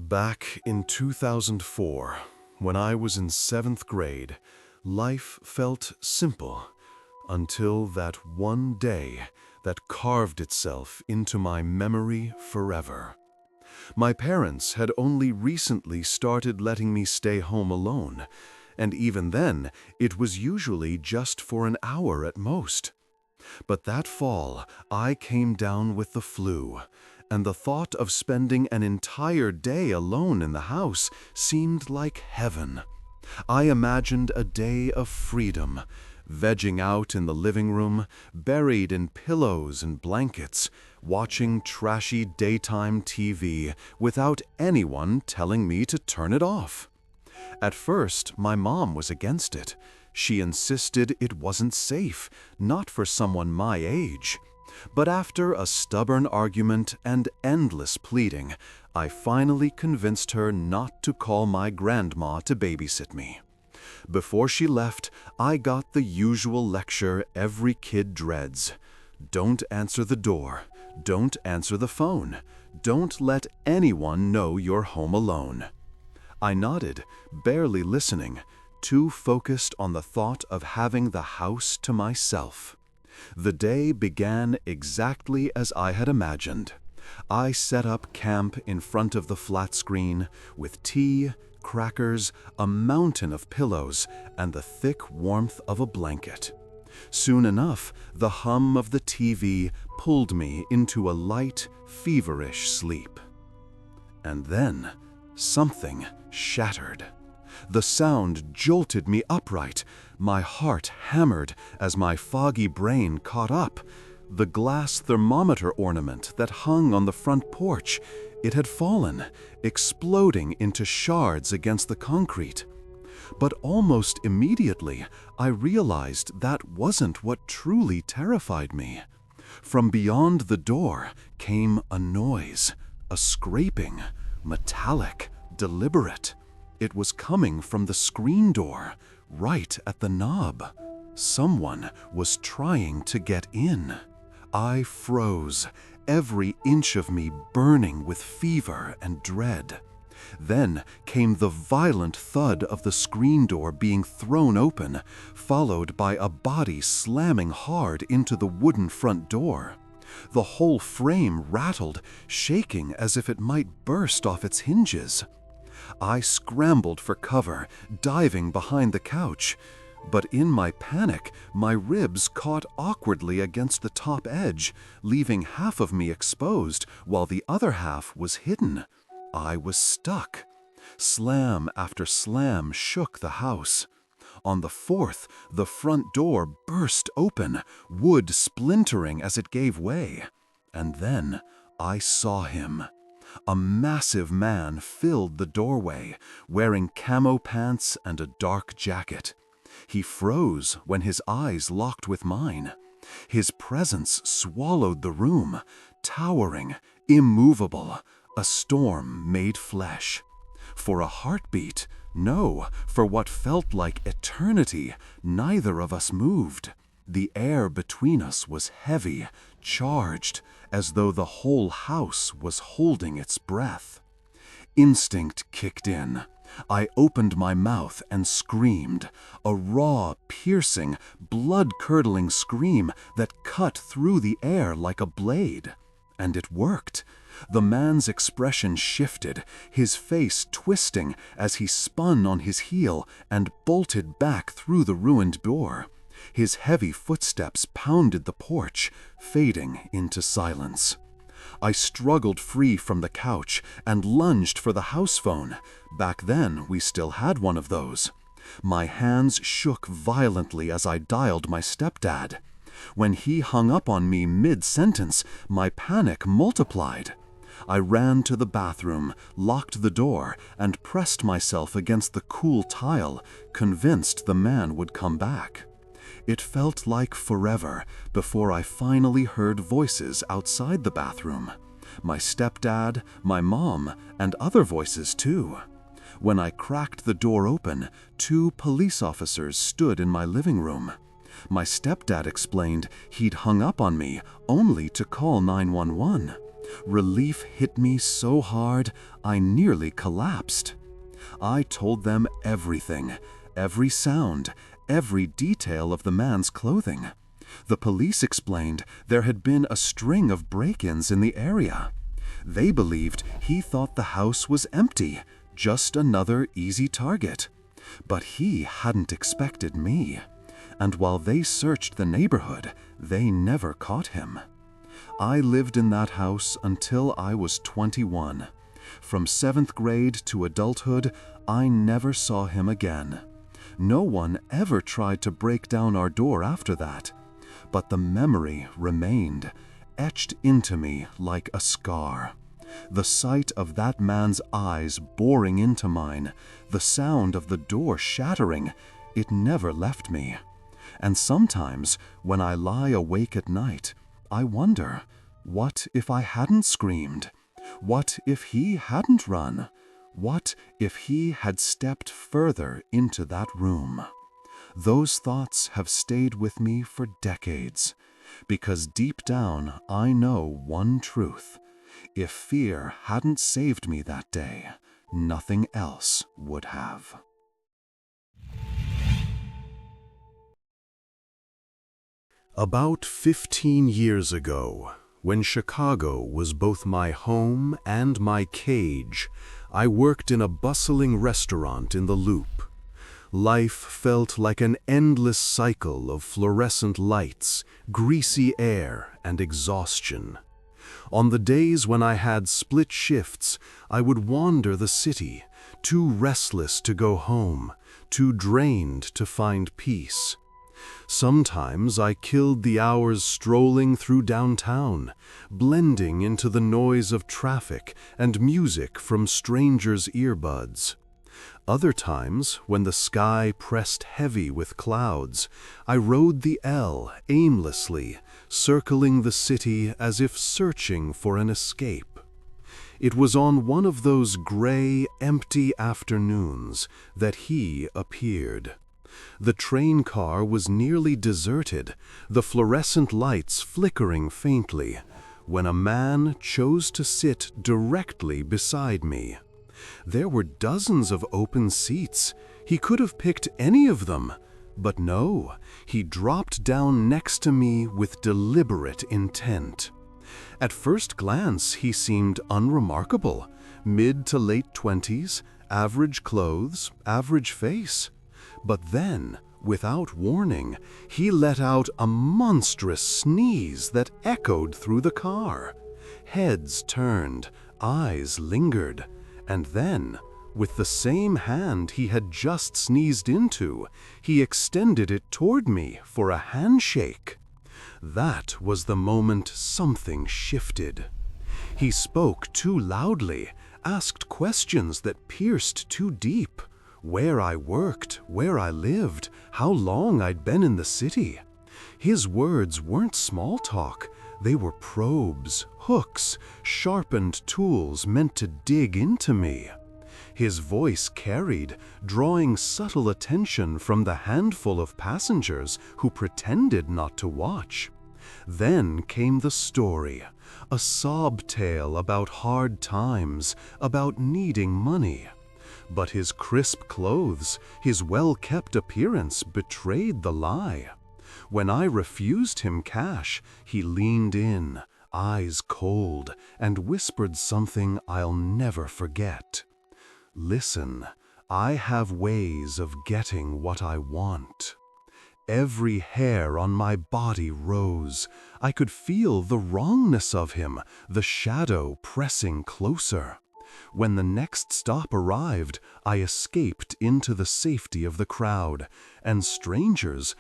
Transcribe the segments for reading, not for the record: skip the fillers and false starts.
Back in 2004, when I was in 7th grade, life felt simple until that one day that carved itself into my memory forever. My parents had only recently started letting me stay home alone, and even then, it was usually just for an hour at most. But that fall, I came down with the flu, and the thought of spending an entire day alone in the house seemed like heaven. I imagined a day of freedom, vegging out in the living room, buried in pillows and blankets, watching trashy daytime TV without anyone telling me to turn it off. At first, my mom was against it. She insisted it wasn't safe, not for someone my age. But after a stubborn argument and endless pleading, I finally convinced her not to call my grandma to babysit me. Before she left, I got the usual lecture every kid dreads. Don't answer the door. Don't answer the phone. Don't let anyone know you're home alone. I nodded, barely listening, too focused on the thought of having the house to myself. The day began exactly as I had imagined. I set up camp in front of the flat screen with tea, crackers, a mountain of pillows, and the thick warmth of a blanket. Soon enough, the hum of the TV pulled me into a light, feverish sleep. And then, something shattered. The sound jolted me upright. My heart hammered as my foggy brain caught up. The glass thermometer ornament that hung on the front porch, it had fallen, exploding into shards against the concrete. But almost immediately, I realized that wasn't what truly terrified me. From beyond the door came a noise, a scraping, metallic, deliberate. It was coming from the screen door, right at the knob. Someone was trying to get in. I froze, every inch of me burning with fever and dread. Then came the violent thud of the screen door being thrown open, followed by a body slamming hard into the wooden front door. The whole frame rattled, shaking as if it might burst off its hinges. I scrambled for cover, diving behind the couch. But in my panic, my ribs caught awkwardly against the top edge, leaving half of me exposed while the other half was hidden. I was stuck. Slam after slam shook the house. On the fourth, the front door burst open, wood splintering as it gave way. And then I saw him. A massive man filled the doorway, wearing camo pants and a dark jacket. He froze when his eyes locked with mine. His presence swallowed the room, towering, immovable, a storm made flesh. For a heartbeat, no, for what felt like eternity, neither of us moved. The air between us was heavy, charged, as though the whole house was holding its breath. Instinct kicked in. I opened my mouth and screamed, a raw, piercing, blood-curdling scream that cut through the air like a blade. And it worked. The man's expression shifted, his face twisting as he spun on his heel and bolted back through the ruined door. His heavy footsteps pounded the porch, fading into silence. I struggled free from the couch and lunged for the house phone. Back then, we still had one of those. My hands shook violently as I dialed my stepdad. When he hung up on me mid-sentence, my panic multiplied. I ran to the bathroom, locked the door, and pressed myself against the cool tile, convinced the man would come back. It felt like forever before I finally heard voices outside the bathroom. My stepdad, my mom, and other voices too. When I cracked the door open, 2 police officers stood in my living room. My stepdad explained he'd hung up on me only to call 911. Relief hit me so hard, I nearly collapsed. I told them everything, every sound, every detail of the man's clothing. The police explained there had been a string of break-ins in the area. They believed he thought the house was empty, just another easy target. But he hadn't expected me. And while they searched the neighborhood, they never caught him. I lived in that house until I was 21. From 7th grade to adulthood, I never saw him again. No one ever tried to break down our door after that. But the memory remained, etched into me like a scar. The sight of that man's eyes boring into mine, the sound of the door shattering, it never left me. And sometimes, when I lie awake at night, I wonder, what if I hadn't screamed? What if he hadn't run? What if he had stepped further into that room? Those thoughts have stayed with me for decades, because deep down I know one truth. If fear hadn't saved me that day, nothing else would have. About 15 years ago, when Chicago was both my home and my cage, I worked in a bustling restaurant in the Loop. Life felt like an endless cycle of fluorescent lights, greasy air, and exhaustion. On the days when I had split shifts, I would wander the city, too restless to go home, too drained to find peace. Sometimes I killed the hours strolling through downtown, blending into the noise of traffic and music from strangers' earbuds. Other times, when the sky pressed heavy with clouds, I rode the L aimlessly, circling the city as if searching for an escape. It was on one of those gray, empty afternoons that he appeared. The train car was nearly deserted, the fluorescent lights flickering faintly, when a man chose to sit directly beside me. There were dozens of open seats. He could have picked any of them. But no, he dropped down next to me with deliberate intent. At first glance, he seemed unremarkable. Mid to late 20s, average clothes, average face. But then, without warning, he let out a monstrous sneeze that echoed through the car. Heads turned, eyes lingered. And then, with the same hand he had just sneezed into, he extended it toward me for a handshake. That was the moment something shifted. He spoke too loudly, asked questions that pierced too deep. Where I worked, where I lived, how long I'd been in the city. His words weren't small talk. They were probes, hooks, sharpened tools meant to dig into me. His voice carried, drawing subtle attention from the handful of passengers who pretended not to watch. Then came the story, a sob tale about hard times, about needing money. But his crisp clothes, his well-kept appearance betrayed the lie. When I refused him cash, he leaned in, eyes cold, and whispered something I'll never forget. Listen, I have ways of getting what I want. Every hair on my body rose. I could feel the wrongness of him, the shadow pressing closer. When the next stop arrived, I escaped into the safety of the crowd, and strangers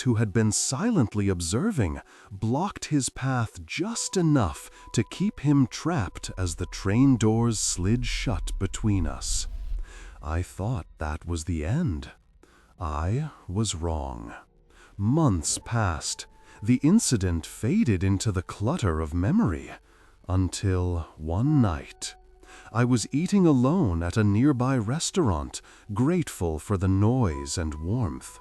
who had been silently observing, blocked his path just enough to keep him trapped as the train doors slid shut between us. I thought that was the end. I was wrong. Months passed. The incident faded into the clutter of memory, until one night. I was eating alone at a nearby restaurant, grateful for the noise and warmth.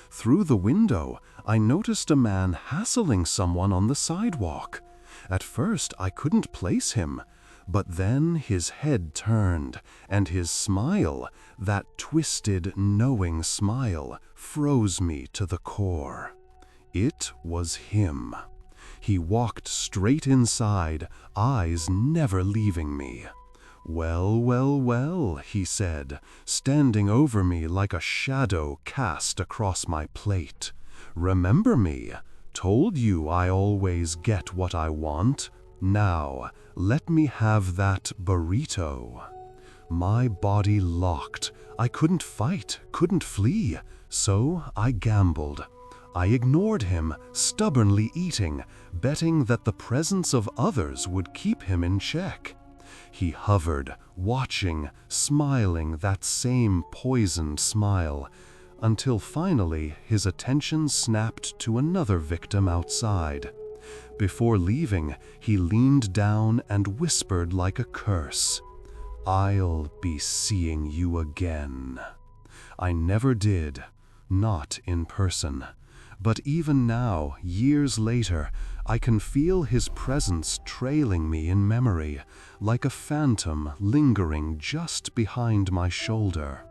Through the window, I noticed a man hassling someone on the sidewalk. At first I couldn't place him, but then his head turned, and his smile, that twisted, knowing smile, froze me to the core. It was him. He walked straight inside, eyes never leaving me. "Well, well, well," he said, standing over me like a shadow cast across my plate. "Remember me? Told you I always get what I want. Now, let me have that burrito." My body locked. I couldn't fight, couldn't flee, so I gambled. I ignored him, stubbornly eating, betting that the presence of others would keep him in check. He hovered, watching, smiling that same poisoned smile, until finally his attention snapped to another victim outside. Before leaving, he leaned down and whispered like a curse, "I'll be seeing you again." I never did, not in person. But even now, years later, I can feel his presence trailing me in memory, like a phantom lingering just behind my shoulder.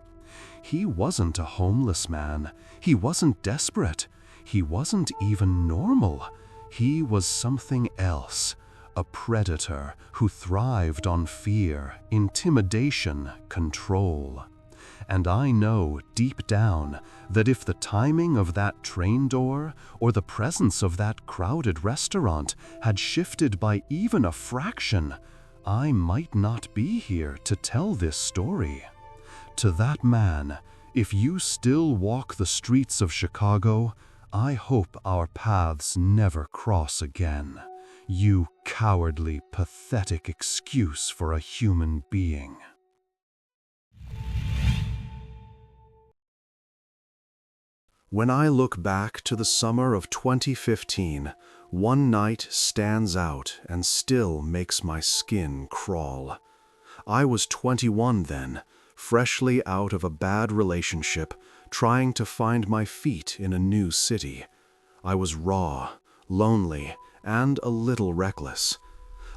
He wasn't a homeless man. He wasn't desperate. He wasn't even normal. He was something else, a predator who thrived on fear, intimidation, control. And I know deep down that if the timing of that train door or the presence of that crowded restaurant had shifted by even a fraction, I might not be here to tell this story. To that man, if you still walk the streets of Chicago, I hope our paths never cross again. You cowardly, pathetic excuse for a human being. When I look back to the summer of 2015, one night stands out and still makes my skin crawl. I was 21 then, freshly out of a bad relationship, trying to find my feet in a new city. I was raw, lonely, and a little reckless.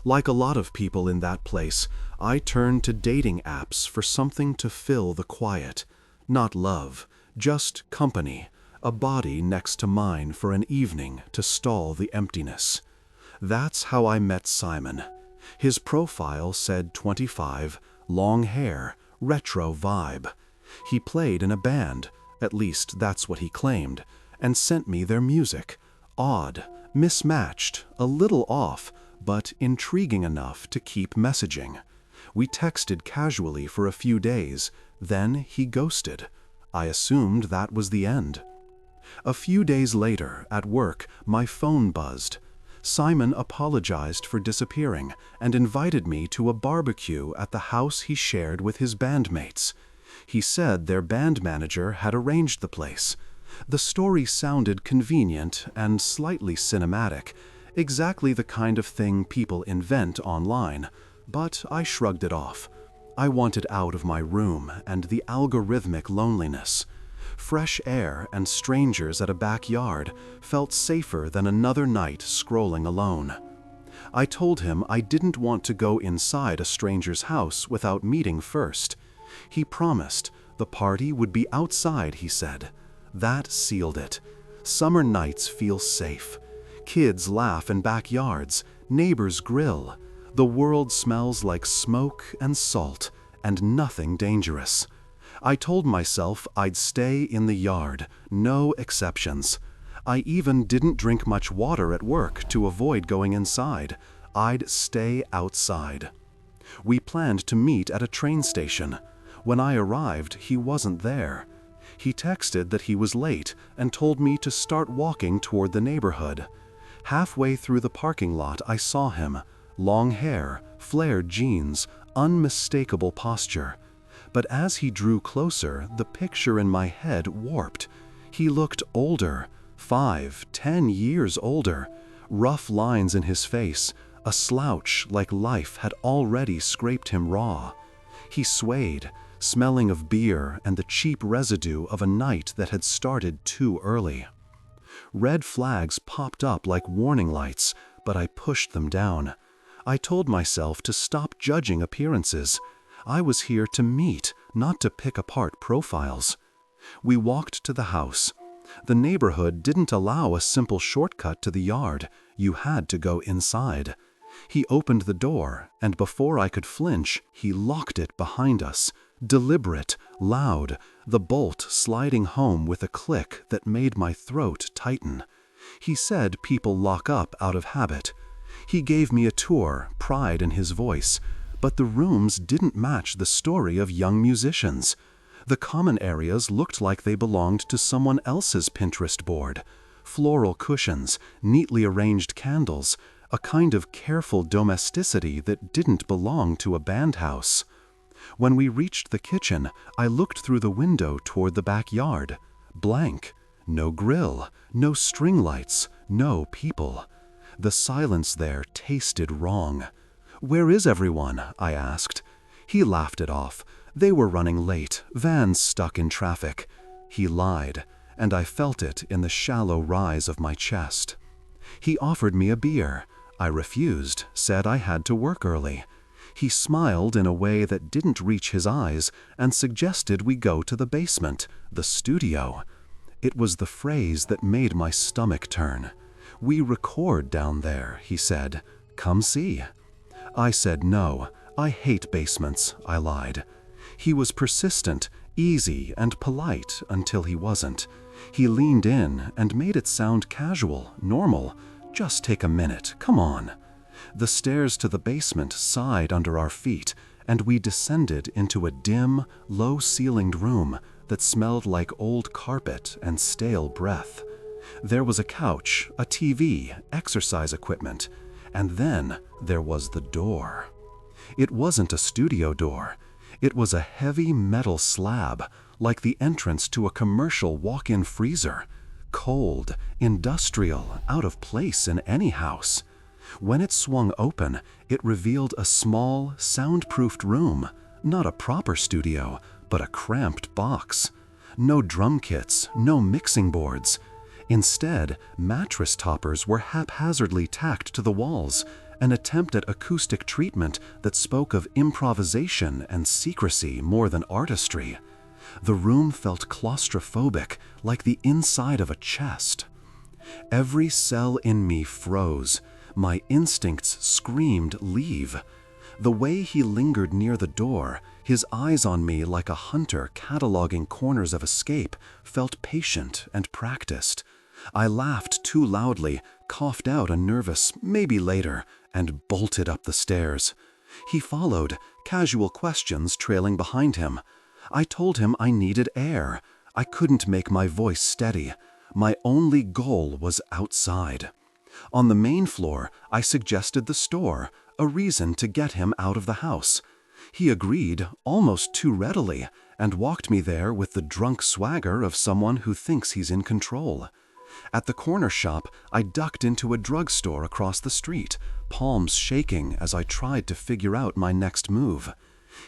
Like a lot of people in that place, I turned to dating apps for something to fill the quiet. Not love, just company. A body next to mine for an evening to stall the emptiness. That's how I met Simon. His profile said 25, long hair, retro vibe. He played in a band, at least that's what he claimed, and sent me their music. Odd, mismatched, a little off, but intriguing enough to keep messaging. We texted casually for a few days, then he ghosted. I assumed that was the end. A few days later, at work, my phone buzzed. Simon apologized for disappearing and invited me to a barbecue at the house he shared with his bandmates. He said their band manager had arranged the place. The story sounded convenient and slightly cinematic, exactly the kind of thing people invent online, but I shrugged it off. I wanted out of my room and the algorithmic loneliness. Fresh air and strangers at a backyard felt safer than another night scrolling alone. I told him I didn't want to go inside a stranger's house without meeting first. He promised the party would be outside, he said. That sealed it. Summer nights feel safe. Kids laugh in backyards, neighbors grill. The world smells like smoke and salt, and nothing dangerous. I told myself I'd stay in the yard, no exceptions. I even didn't drink much water at work to avoid going inside. I'd stay outside. We planned to meet at a train station. When I arrived, he wasn't there. He texted that he was late and told me to start walking toward the neighborhood. Halfway through the parking lot, I saw him. Long hair, flared jeans, unmistakable posture. But as he drew closer, the picture in my head warped. He looked older, 5, 10 years older. Rough lines in his face, a slouch like life had already scraped him raw. He swayed, smelling of beer and the cheap residue of a night that had started too early. Red flags popped up like warning lights, but I pushed them down. I told myself to stop judging appearances. I was here to meet, not to pick apart profiles. We walked to the house. The neighborhood didn't allow a simple shortcut to the yard. You had to go inside. He opened the door, and before I could flinch, he locked it behind us. Deliberate, loud, the bolt sliding home with a click that made my throat tighten. He said people lock up out of habit. He gave me a tour, pride in his voice, but the rooms didn't match the story of young musicians. The common areas looked like they belonged to someone else's Pinterest board. Floral cushions, neatly arranged candles, a kind of careful domesticity that didn't belong to a band house. When we reached the kitchen, I looked through the window toward the backyard. Blank. No grill, no string lights, no people. The silence there tasted wrong. "Where is everyone?" I asked. He laughed it off. They were running late, vans stuck in traffic. He lied, and I felt it in the shallow rise of my chest. He offered me a beer. I refused, said I had to work early. He smiled in a way that didn't reach his eyes and suggested we go to the basement, the studio. It was the phrase that made my stomach turn. "We record down there," he said. "Come see." I said no. I hate basements, I lied. He was persistent, easy, and polite until he wasn't. He leaned in and made it sound casual, normal. "Just take a minute, come on." The stairs to the basement sighed under our feet, and we descended into a dim, low-ceilinged room that smelled like old carpet and stale breath. There was a couch, a TV, exercise equipment, and then there was the door. It wasn't a studio door. It was a heavy metal slab, like the entrance to a commercial walk-in freezer. Cold, industrial, out of place in any house. When it swung open, it revealed a small, soundproofed room, not a proper studio, but a cramped box. No drum kits, no mixing boards. Instead, mattress toppers were haphazardly tacked to the walls, an attempt at acoustic treatment that spoke of improvisation and secrecy more than artistry. The room felt claustrophobic, like the inside of a chest. Every cell in me froze. My instincts screamed, "Leave." The way he lingered near the door, his eyes on me like a hunter cataloging corners of escape, felt patient and practiced. I laughed too loudly, coughed out a nervous "maybe later," and bolted up the stairs. He followed, casual questions trailing behind him. I told him I needed air. I couldn't make my voice steady. My only goal was outside. On the main floor, I suggested the store, a reason to get him out of the house. He agreed, almost too readily, and walked me there with the drunk swagger of someone who thinks he's in control. At the corner shop, I ducked into a drugstore across the street, palms shaking as I tried to figure out my next move.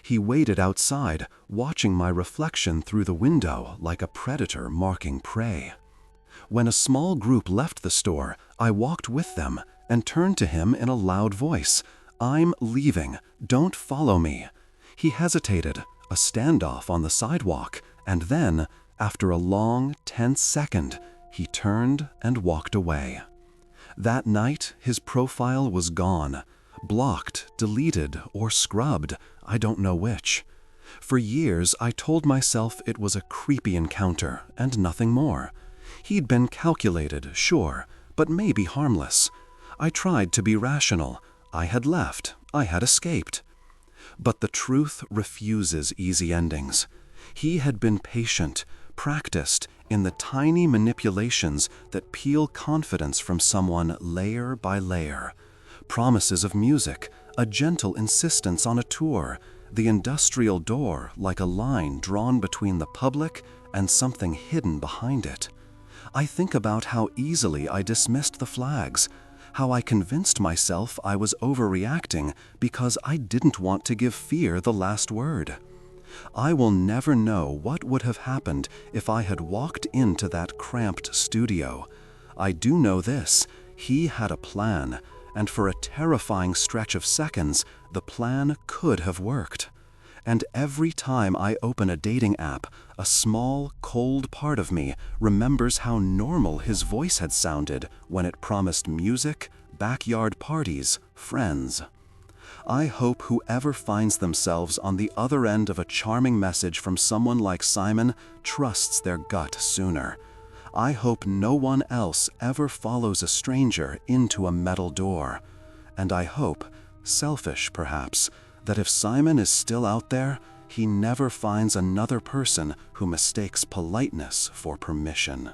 He waited outside, watching my reflection through the window like a predator marking prey. When a small group left the store, I walked with them and turned to him in a loud voice. "I'm leaving. Don't follow me." He hesitated, a standoff on the sidewalk, and then, after a long, tense second, he turned and walked away. That night, his profile was gone. Blocked, deleted, or scrubbed, I don't know which. For years, I told myself it was a creepy encounter, and nothing more. He'd been calculated, sure, but maybe harmless. I tried to be rational. I had left. I had escaped. But the truth refuses easy endings. He had been patient, practiced in the tiny manipulations that peel confidence from someone layer by layer. Promises of music, a gentle insistence on a tour, the industrial door like a line drawn between the public and something hidden behind it. I think about how easily I dismissed the flags, how I convinced myself I was overreacting because I didn't want to give fear the last word. I will never know what would have happened if I had walked into that cramped studio. I do know this: he had a plan, and for a terrifying stretch of seconds, the plan could have worked. And every time I open a dating app, a small, cold part of me remembers how normal his voice had sounded when it promised music, backyard parties, friends. I hope whoever finds themselves on the other end of a charming message from someone like Simon trusts their gut sooner. I hope no one else ever follows a stranger into a metal door. And I hope, selfish perhaps, that if Simon is still out there, he never finds another person who mistakes politeness for permission.